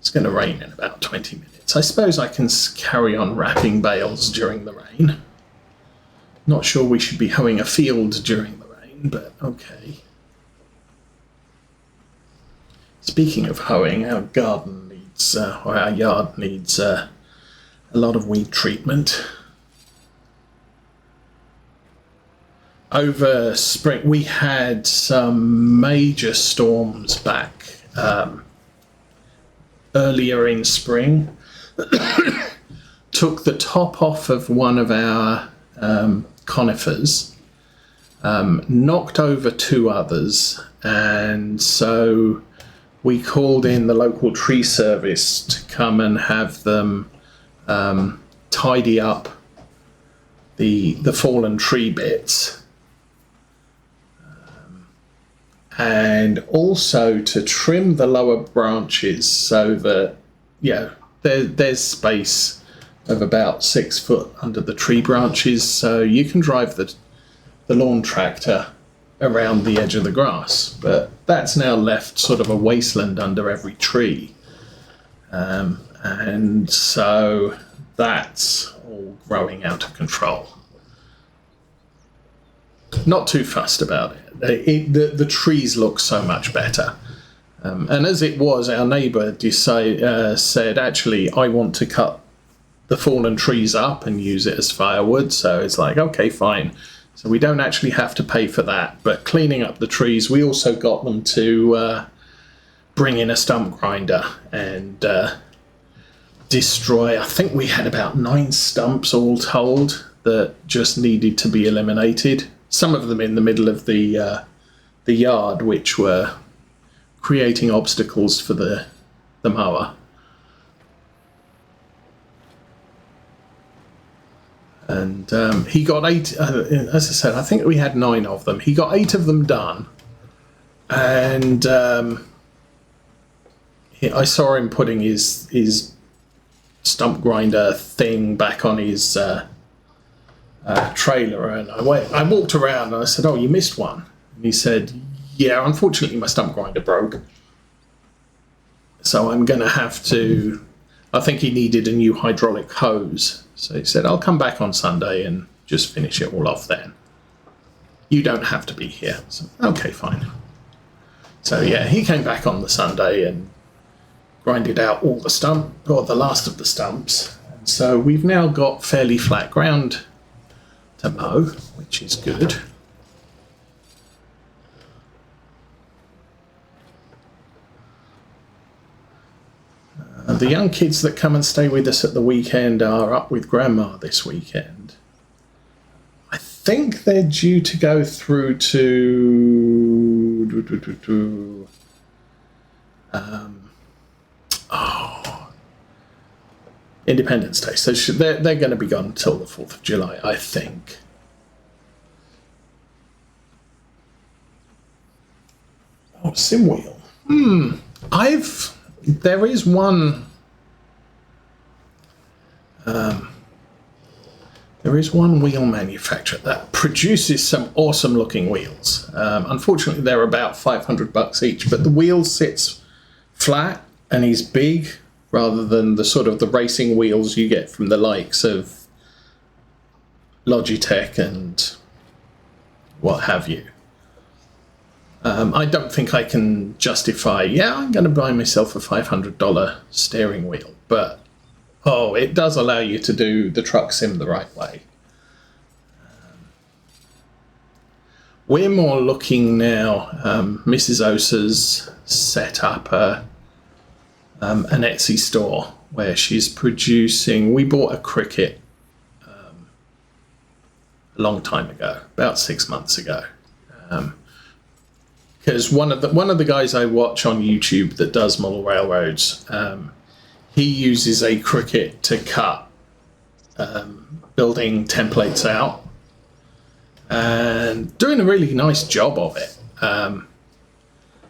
It's going to rain in about 20 minutes. I suppose I can carry on wrapping bales during the rain. Not sure we should be hoeing a field during the rain, but okay. Speaking of hoeing, our garden needs, or our yard needs a lot of weed treatment. Over spring, we had some major storms back earlier in spring. Took the top off of one of our conifers, knocked over two others, and so we called in the local tree service to come and have them tidy up the fallen tree bits, and also to trim the lower branches so that there's space of about 6 foot under the tree branches, so you can drive the lawn tractor around the edge of the grass. But that's now left sort of a wasteland under every tree, and so that's all growing out of control. Not too fussed about it. The trees look so much better. And as it was, our neighbour said, actually, I want to cut the fallen trees up and use it as firewood. So it's like, okay, fine. So we don't actually have to pay for that. But cleaning up the trees, we also got them to bring in a stump grinder and destroy, I think we had about 9 stumps all told that just needed to be eliminated. Some of them in the middle of the yard, which were creating obstacles for the mower. And he got 8, as I said, I think we had 9 of them. He got 8 of them done. And I saw him putting his stump grinder thing back on his trailer, and I walked around and I said, "Oh, you missed one." And he said, "Yeah, unfortunately my stump grinder broke. So I'm going to have to," I think he needed a new hydraulic hose. So he said, "I'll come back on Sunday and just finish it all off then. You don't have to be here." So, okay, fine. So yeah, he came back on the Sunday and grinded out all the last of the stumps. And so we've now got fairly flat ground to mow, which is good. The young kids that come and stay with us at the weekend are up with Grandma this weekend. I think they're due to go through to Independence Day. So they're going to be gone until the 4th of July, I think. Oh, sim wheel. There is one. There is one wheel manufacturer that produces some awesome looking wheels. Unfortunately, they're about $500 each, but the wheel sits flat and is big, rather than the sort of the racing wheels you get from the likes of Logitech and what have you. I don't think I can justify, I'm going to buy myself a $500 steering wheel, but it does allow you to do the truck sim the right way. We're more looking now, Mrs. Osa's set up an Etsy store where she's producing, we bought a cricket a long time ago, about 6 months ago. Because one of the guys I watch on YouTube that does model railroads, he uses a cricket to cut building templates out, and doing a really nice job of it.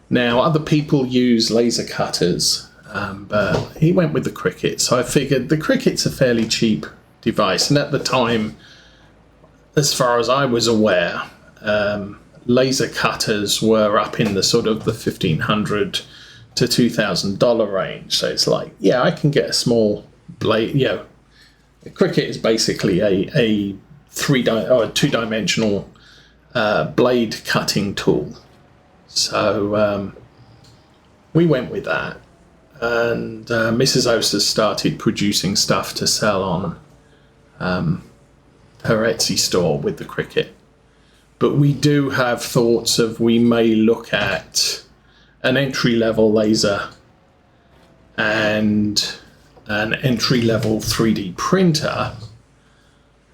Now other people use laser cutters, but he went with the cricket, so I figured the cricket's a fairly cheap device, and at the time, as far as I was aware, laser cutters were up in the sort of the $1,500 to $2,000 range. So it's like, yeah, I can get a small blade. You know, a cricket is basically a two-dimensional blade cutting tool. So we went with that, and Mrs. Oster started producing stuff to sell on her Etsy store with the cricket. But we do have thoughts of, we may look at an entry-level laser and an entry-level 3D printer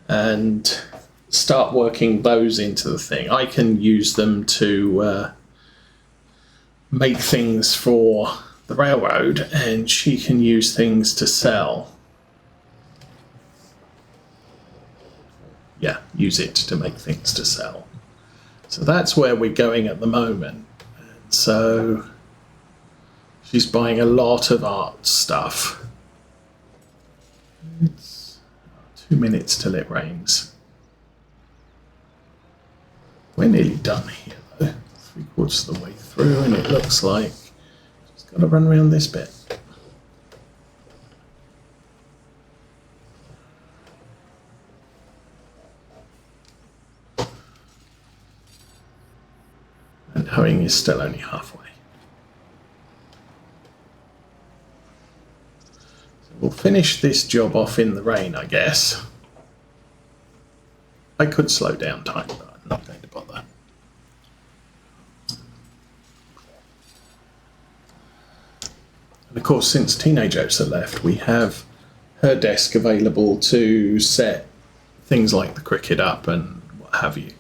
and start working those into the thing. I can use them to make things for the railroad, and she can use things to sell. Yeah, use it to make things to sell. So that's where we're going at the moment. And so she's buying a lot of art stuff. It's 2 minutes till it rains. We're nearly done here though, 3/4 of the way through, and it looks like just got to run around this bit. And hoeing is still only halfway. So we'll finish this job off in the rain, I guess. I could slow down time, but I'm not going to bother. And of course, since Teenage Osa left, we have her desk available to set things like the cricket up and what have you.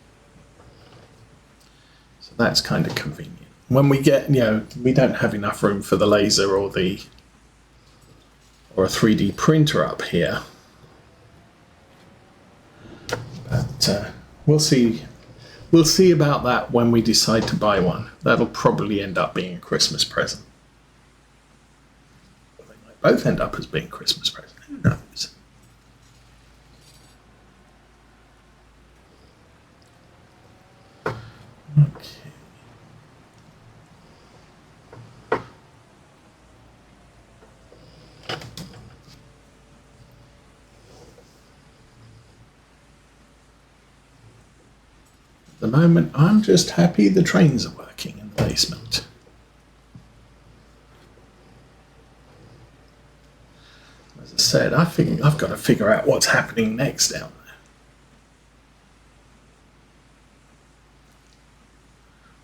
So that's kind of convenient. When we get, you know, we don't have enough room for the laser or a 3D printer up here. But we'll see. We'll see about that when we decide to buy one. That'll probably end up being a Christmas present. They might both end up as being Christmas presents. Who knows? Okay. At the moment, I'm just happy the trains are working in the basement. As I said, I think I've got to figure out what's happening next down there.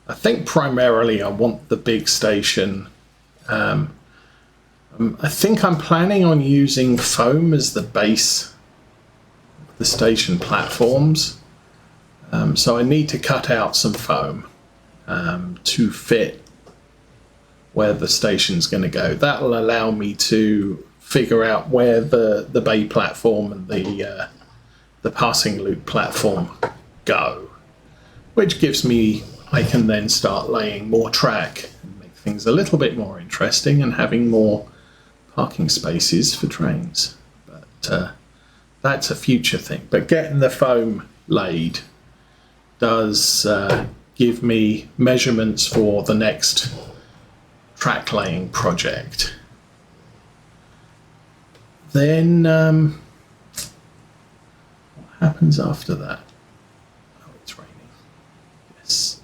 I think primarily I want the big station. I think I'm planning on using foam as the base of the station platforms. So I need to cut out some foam to fit where the station's going to go. That'll allow me to figure out where the bay platform and the passing loop platform go, which gives me, I can then start laying more track and make things a little bit more interesting and having more parking spaces for trains. But that's a future thing. But getting the foam laid does give me measurements for the next track laying project. Then what happens after that? Oh, it's raining. Yes.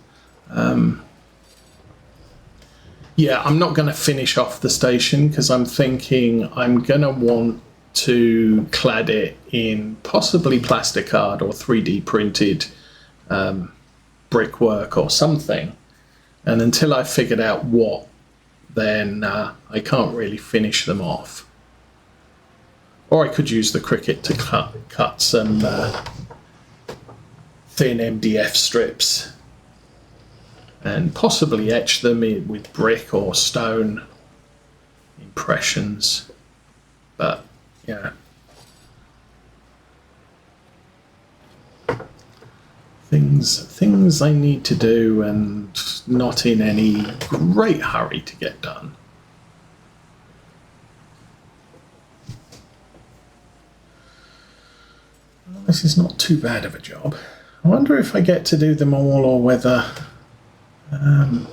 Yeah, I'm not going to finish off the station because I'm thinking I'm going to want to clad it in possibly plasticard or 3D printed brickwork or something, and until I've figured out what, then I can't really finish them off. Or I could use the cricket to cut some thin MDF strips and possibly etch them in with brick or stone impressions. But yeah, things I need to do and not in any great hurry to get done. Well, this is not too bad of a job. I wonder if I get to do them all or whether it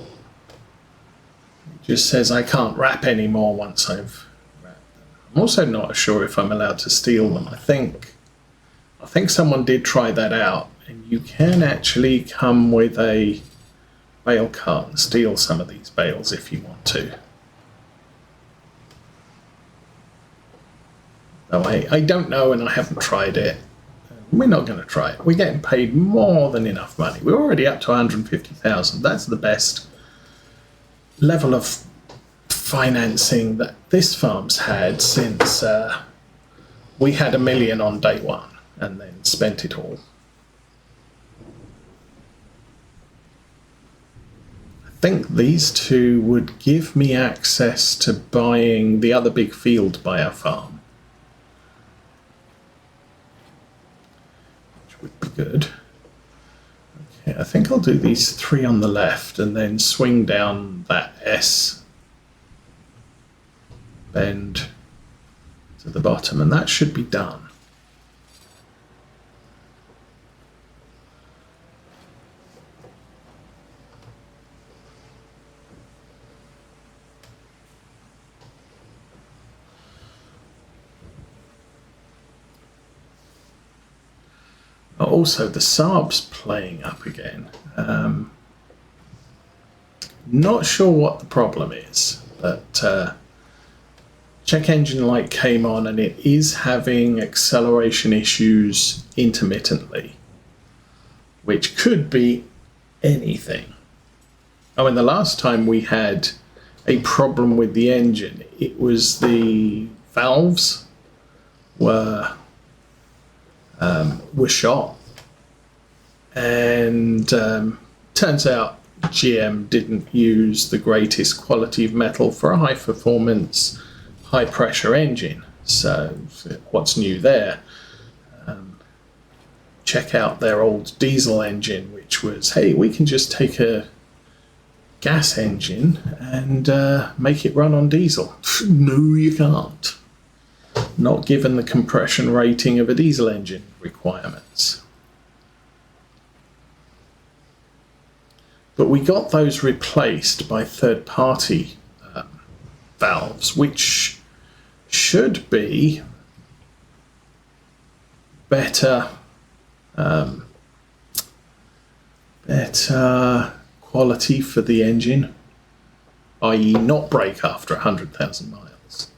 just says I can't wrap anymore once I've wrapped them. I'm also not sure if I'm allowed to steal them. I think someone did try that out, and you can actually come with a bale cart and steal some of these bales if you want to. Though I don't know, and I haven't tried it. We're not going to try it. We're getting paid more than enough money. We're already up to 150,000. That's the best level of financing that this farm's had since we had $1 million on day one and then spent it all. I think these two would give me access to buying the other big field by our farm, which would be good. Okay, I think I'll do these 3 on the left and then swing down that S bend to the bottom, and that should be done. Also, the Saab's playing up again. Not sure what the problem is, but check engine light came on and it is having acceleration issues intermittently, which could be anything. I mean, the last time we had a problem with the engine, it was the valves were shot, and turns out GM didn't use the greatest quality of metal for a high performance, high pressure engine. So what's new there? Check out their old diesel engine, which was, hey, we can just take a gas engine and make it run on diesel. No, you can't. Not given the compression rating of a diesel engine requirements. But we got those replaced by third-party valves, which should be better quality for the engine, i.e. not break after 100,000 miles.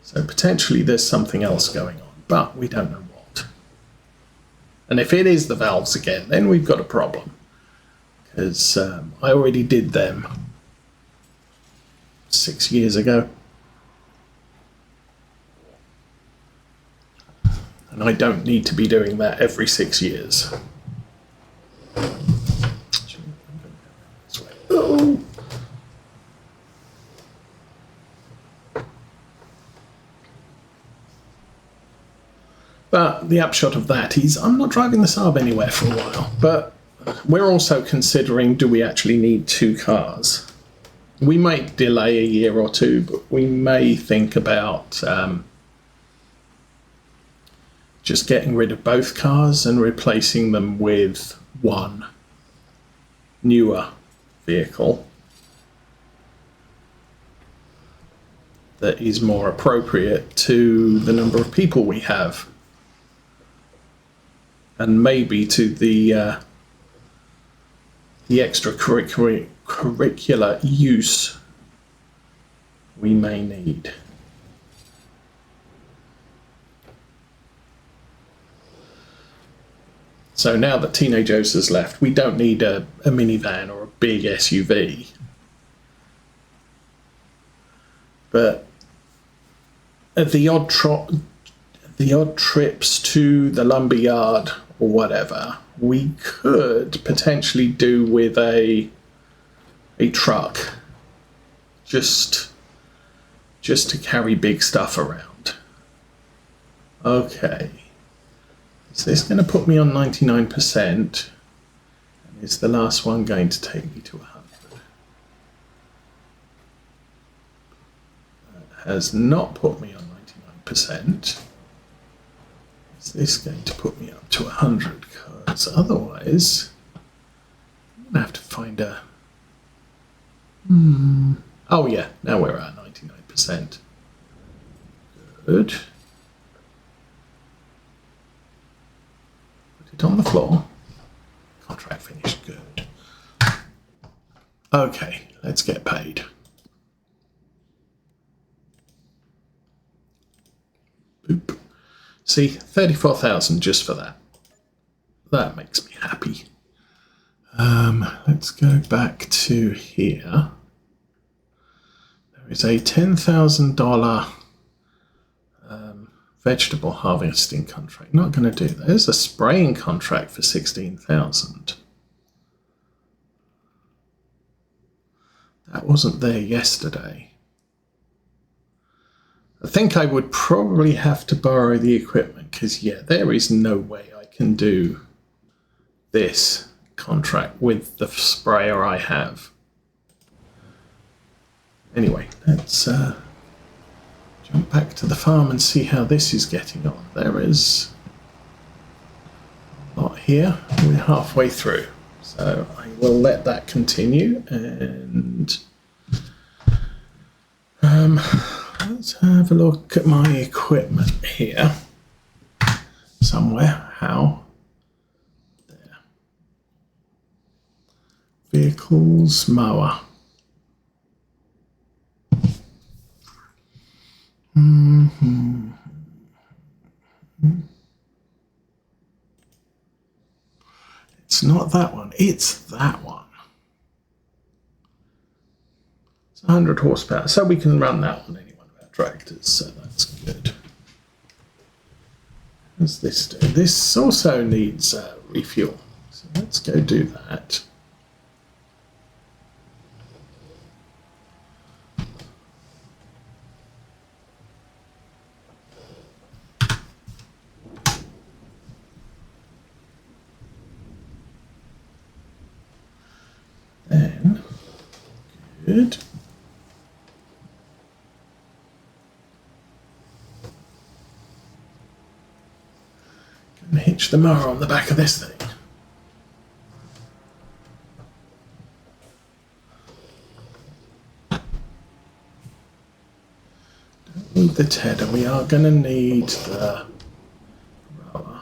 So potentially there's something else going on, but we don't know what. And if it is the valves again, then we've got a problem, because I already did them 6 years ago. And I don't need to be doing that every 6 years. Oh. But the upshot of that is I'm not driving the Saab anywhere for a while. But we're also considering, do we actually need 2 cars? We might delay a year or 2, but we may think about just getting rid of both cars and replacing them with one newer vehicle that is more appropriate to the number of people we have, and maybe to the extracurricular use we may need. So now that Teenage O's has left, we don't need a minivan or a big SUV. But the odd trips to the lumberyard or whatever, we could potentially do with a truck, just to carry big stuff around. Okay. Is this going to put me on 99%? And is the last one going to take me to 100? That has not put me on 99%. Is this going to put me up to 100? Because otherwise, I'm going to have to find a Oh yeah, now we're at 99%. Good. Put it on the floor. Contract finished. Good. Okay, let's get paid. Boop. See, 34,000 just for that. That makes me happy. Let's go back to here. There is a $10,000 vegetable harvesting contract. Not going to do that. There's a spraying contract for 16,000. That wasn't there yesterday. I think I would probably have to borrow the equipment because, yeah, there is no way I can do this contract with the sprayer I have. Anyway, let's jump back to the farm and see how this is getting on. There is a lot here. We're halfway through. So I will let that continue and let's have a look at my equipment here somewhere. How? There. Vehicles, mower. It's not that one, it's that one. It's 100 horsepower, so we can run that on any one of our tractors, so that's good. What does this do? This also needs refuel, so let's go do that. Then, good. Gonna hitch the mower on the back of this thing. Don't need the tedder, we are gonna need the rower.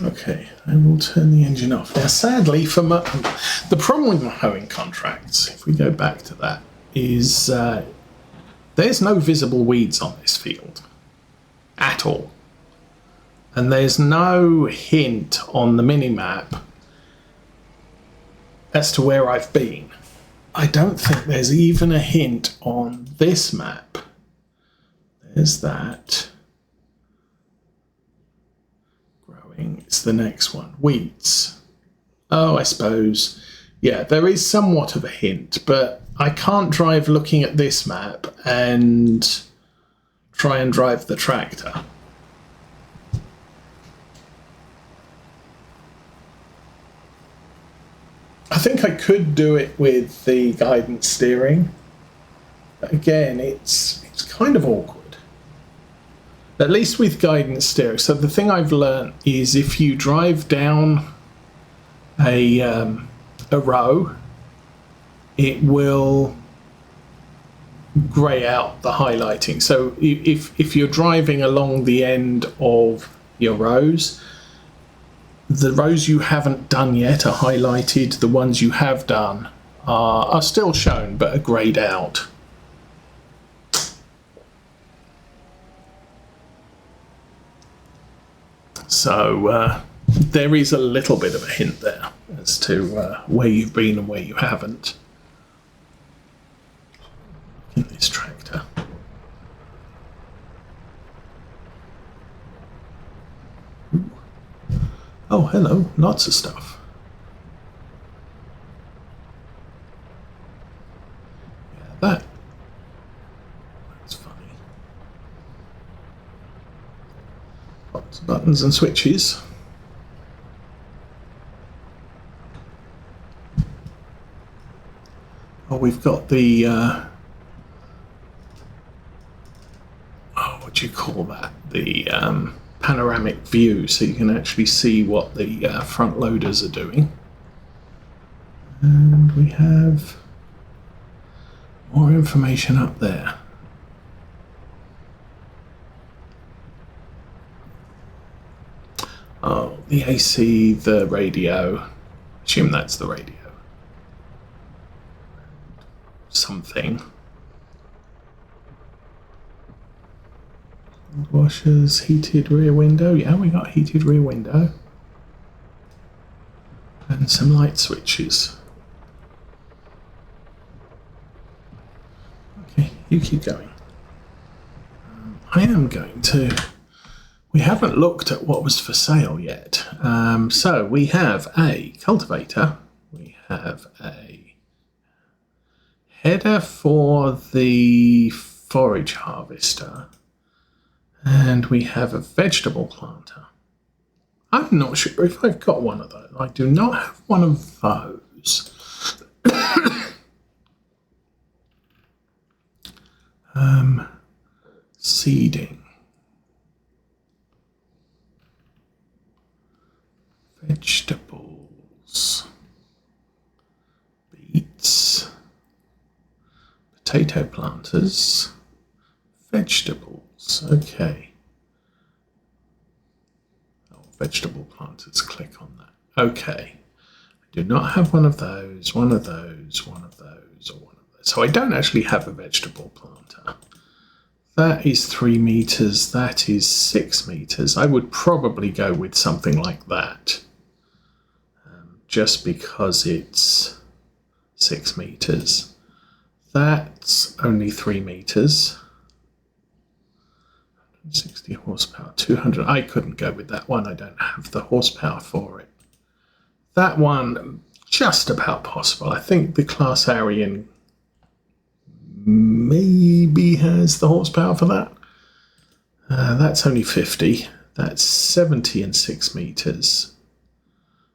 Okay, I will turn the engine off. Now, sadly, for the problem with my hoeing contracts, if we go back to that, is there's no visible weeds on this field at all. And there's no hint on the mini-map as to where I've been. I don't think there's even a hint on this map. There's that. It's the next one. Weeds. Oh, I suppose. Yeah, there is somewhat of a hint, but I can't drive looking at this map and try and drive the tractor. I think I could do it with the guidance steering. But again, it's kind of awkward. At least with guidance steering. So the thing I've learned is if you drive down a row, it will grey out the highlighting. So if you're driving along the end of your rows, the rows you haven't done yet are highlighted. The ones you have done are still shown but are greyed out. So there is a little bit of a hint there as to where you've been and where you haven't in this tractor. Ooh. Oh, hello, lots of stuff. Yeah, that's funny. Lots of buttons and switches. we've got the what do you call that? The panoramic view, so you can actually see what the front loaders are doing. And we have more information up there. Oh, the AC, the radio. Assume that's the radio. Something. Washers, heated rear window. Yeah, we got heated rear window. And some light switches. Okay, you keep going. I am going to... We haven't looked at what was for sale yet. So we have a cultivator. We have a header for the forage harvester. And we have a vegetable planter. I'm not sure if I've got one of those. I do not have one of those. Seeding. Vegetables. Beets. Potato planters. Vegetables. Okay. Oh, vegetable planters. Click on that. Okay. I do not have one of those, one of those, one of those, or one of those. So I don't actually have a vegetable planter. That is 3 meters. That is 6 meters. I would probably go with something like that. Just because it's 6 meters. That's only 3 meters. 160 horsepower, 200. I couldn't go with that one. I don't have the horsepower for it. That one, just about possible. I think the Class Arian maybe has the horsepower for that. That's only 50. That's 70 and 6 meters.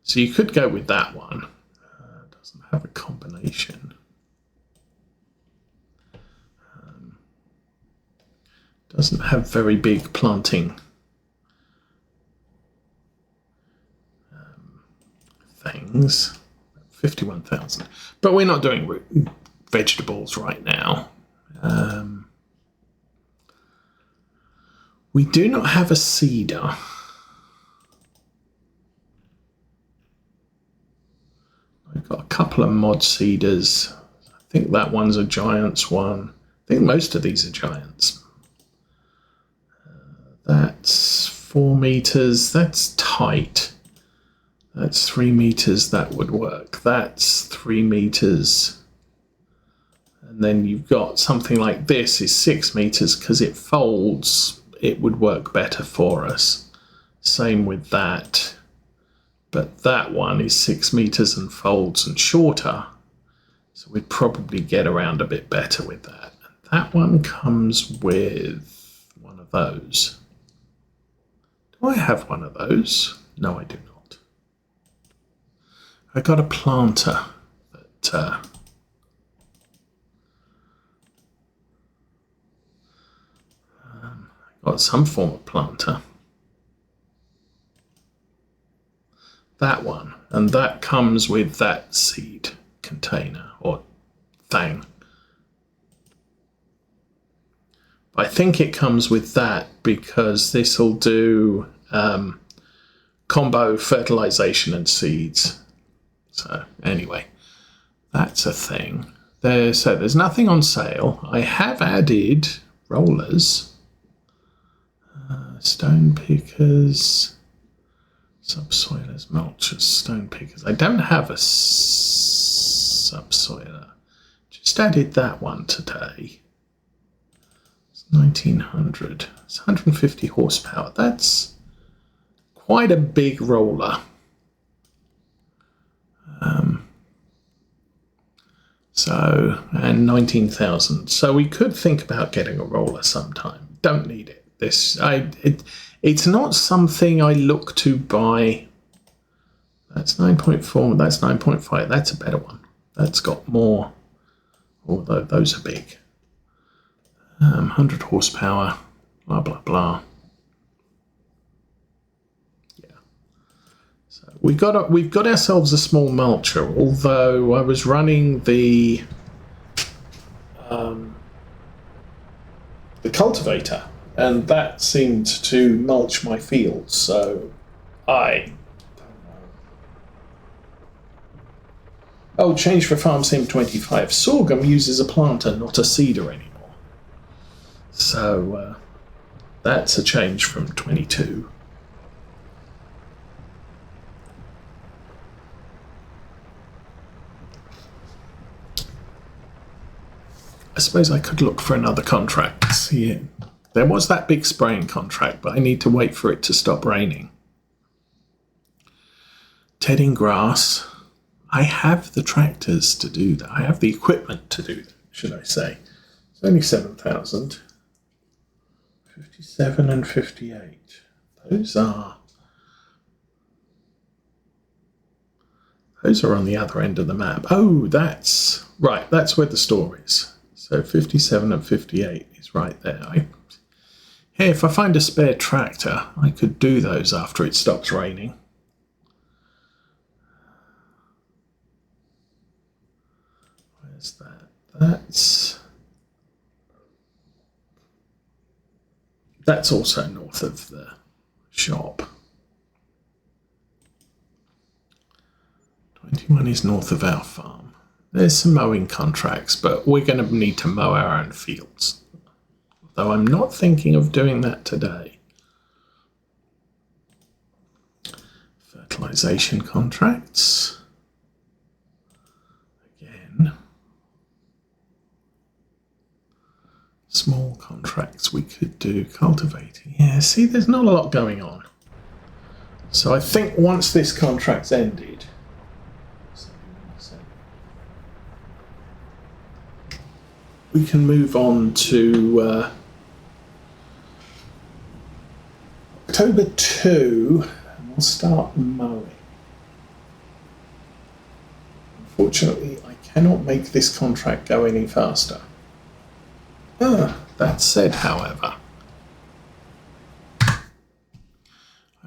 So you could go with that one. Doesn't have a combination. Doesn't have very big planting things. 51,000. But we're not doing vegetables right now. We do not have a seeder. I've got a couple of mod seeders. I think that one's a Giants one. I think most of these are Giants. That's 4 meters. That's tight. That's 3 meters. That would work. That's 3 meters. And then you've got something like this is 6 meters because it folds. It would work better for us. Same with that. But that one is 6 meters and folds and shorter. So we'd probably get around a bit better with that. That one comes with one of those. Do I have one of those? No, I do not. I got a planter, but got some form of planter. That one, and that comes with that seed container or thing. I think it comes with that because this will do combo fertilization and seeds. So anyway, that's a thing. So there's nothing on sale. I have added rollers, stone pickers, subsoilers, mulchers, stone pickers. I don't have a subsoiler. Just added that one today. 1900. It's 150 horsepower. That's quite a big roller. And 19,000. So we could think about getting a roller sometime. Don't need it. It's not something I look to buy. That's 9.4. That's 9.5. That's a better one. That's got more although those are big. 100 horsepower, blah, blah, blah. Yeah. So we've got ourselves a small mulcher, although I was running the cultivator, and that seemed to mulch my fields, so I don't know. Oh, change for farm sim 25. Sorghum uses a planter, not a seeder anymore. So that's a change from 22. I suppose I could look for another contract. See, there was that big spraying contract, but I need to wait for it to stop raining. Tedding grass. I have the tractors to do that. I have the equipment to do that, should I say. It's only 7,000. 57 and 58. Those are on the other end of the map. Oh, that's right. That's where the store is. So 57 and 58 is right there. Hey, if I find a spare tractor, I could do those after it stops raining. Where's that? That's also north of the shop. 21 is north of our farm. There's some mowing contracts, but we're going to need to mow our own fields. Though I'm not thinking of doing that today. Fertilization contracts. Again. Small contracts we could do. Cultivating. Yeah, see, there's not a lot going on. So I think once this contract's ended, we can move on to October 2, and we'll start mowing. Unfortunately, I cannot make this contract go any faster. That said, however, I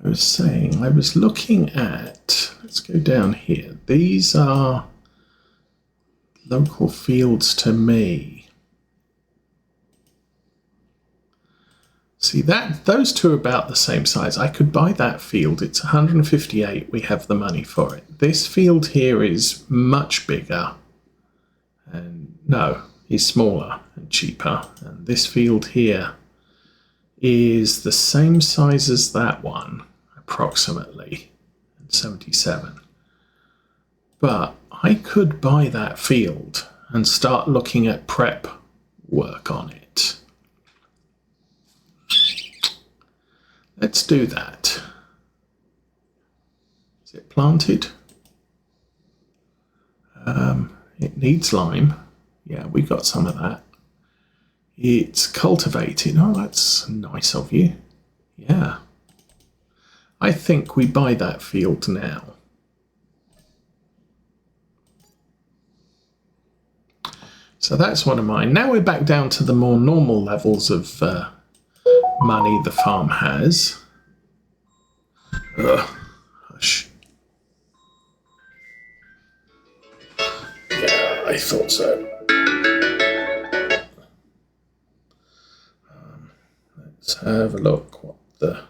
was looking at, let's go down here. These are local fields to me. See, those two are about the same size. I could buy that field. It's 158. We have the money for it. This field here is much bigger. And no, is smaller and cheaper. And this field here is the same size as that one, approximately, 77. But I could buy that field and start looking at prep work on it. Let's do that. Is it planted? It needs lime. Yeah, we got some of that. It's cultivated. Oh, that's nice of you. Yeah. I think we buy that field now. So that's one of mine. Now we're back down to the more normal levels of money the farm has. Hush. Yeah, I thought so. Let's have a look what the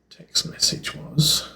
text message was.